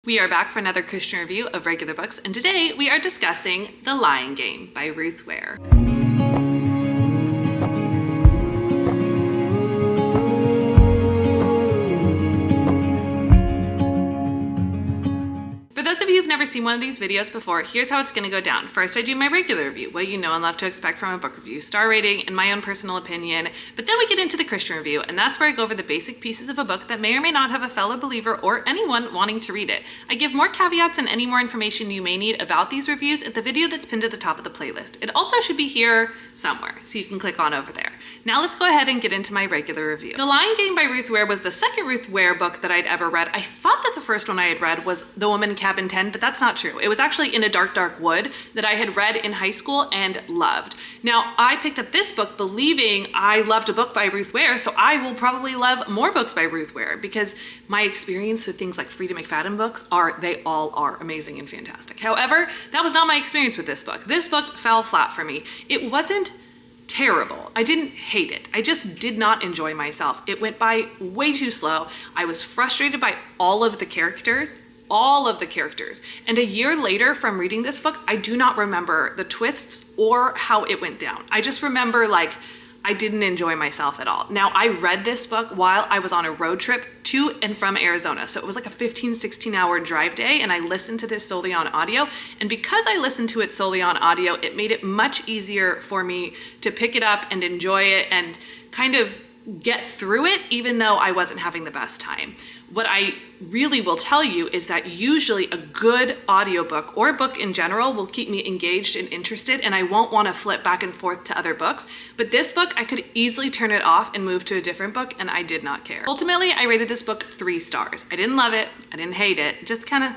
We are back for another Christian review of regular books, and today we are discussing The Lying Game by Ruth Ware. For those of you who've never seen one of these videos before, here's how it's going to go down. First, I do my regular review, what you know and love to expect from a book review, star rating, and my own personal opinion. But then we get into the Christian review, and that's where I go over the basic pieces of a book that may or may not have a fellow believer or anyone wanting to read it. I give more caveats and any more information you may need about these reviews at the video that's pinned at the top of the playlist. It also should be here somewhere, so you can click on over there. Now let's go ahead and get into my regular review. The Lying Game by Ruth Ware was the second Ruth Ware book that I'd ever read. I thought that the first one I had read was The Woman in Cabin 10, but that's not true. It was actually In a Dark, Dark Wood that I had read in high school and loved. Now, I picked up this book believing I loved a book by Ruth Ware, so I will probably love more books by Ruth Ware because my experience with things like Frida McFadden books they all are amazing and fantastic. However, that was not my experience with this book. This book fell flat for me. It wasn't terrible. I didn't hate it. I just did not enjoy myself. It went by way too slow. I was frustrated by all of the characters. And a year later from reading this book, I do not remember the twists or how it went down. I just remember I didn't enjoy myself at all. Now, I read this book while I was on a road trip to and from Arizona. So it was like a 16 hour drive day, and I listened to this solely on audio. And because I listened to it solely on audio, it made it much easier for me to pick it up and enjoy it and kind of get through it, even though I wasn't having the best time. What I really will tell you is that usually a good audiobook or book in general will keep me engaged and interested, and I won't want to flip back and forth to other books. But this book, I could easily turn it off and move to a different book, and I did not care. Ultimately, I rated this book 3 stars. I didn't love it, I didn't hate it, just kind of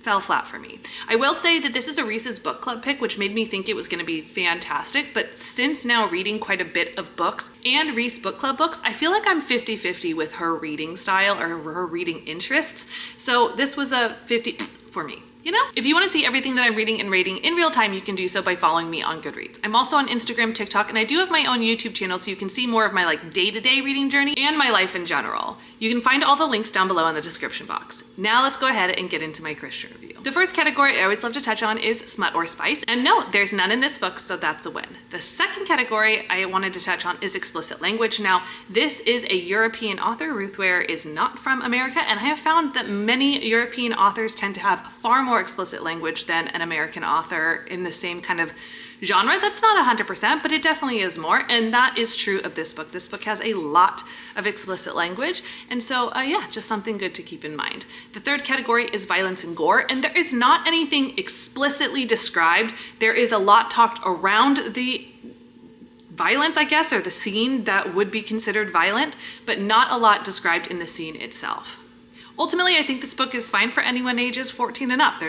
fell flat for me. I will say that this is a Reese's Book Club pick, which made me think it was going to be fantastic, but since now reading quite a bit of books and Reese Book Club books, I feel like I'm 50-50 with her reading style or her reading interests. So this was a 50 for me. You know, if you want to see everything that I'm reading and rating in real time, you can do so by following me on Goodreads. I'm also on Instagram, TikTok, and I do have my own YouTube channel, so you can see more of my day-to-day reading journey and my life in general. You can find all the links down below in the description box. Now let's go ahead and get into my Christian review. The first category I always love to touch on is smut or spice, and no, there's none in this book, so that's a win. The second category I wanted to touch on is explicit language. Now, this is a European author. Ruth Ware is not from America, and I have found that many European authors tend to have far more explicit language than an American author in the same kind of genre. That's not 100%, but it definitely is more, and that is true of this book. This book has a lot of explicit language, and so yeah, just something good to keep in mind. The third category is violence and gore, and there is not anything explicitly described. There is a lot talked around the violence, I guess, or the scene that would be considered violent, but not a lot described in the scene itself. Ultimately, I think this book is fine for anyone ages 14 and up.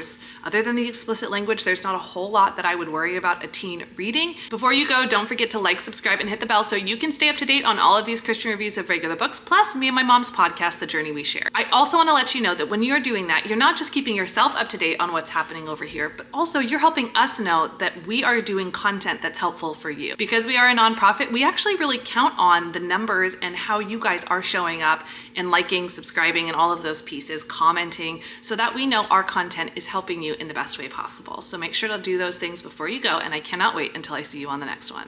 Other than the explicit language, there's not a whole lot that I would worry about a teen reading. Before you go, don't forget to like, subscribe, and hit the bell so you can stay up to date on all of these Christian reviews of regular books, plus me and my mom's podcast, The Journey We Share. I also want to let you know that when you're doing that, you're not just keeping yourself up to date on what's happening over here, but also you're helping us know that we are doing content that's helpful for you. Because we are a nonprofit, we actually really count on the numbers and how you guys are showing up and liking, subscribing, and all of those pieces, commenting, so that we know our content is helping you in the best way possible. So make sure to do those things before you go, and I cannot wait until I see you on the next one.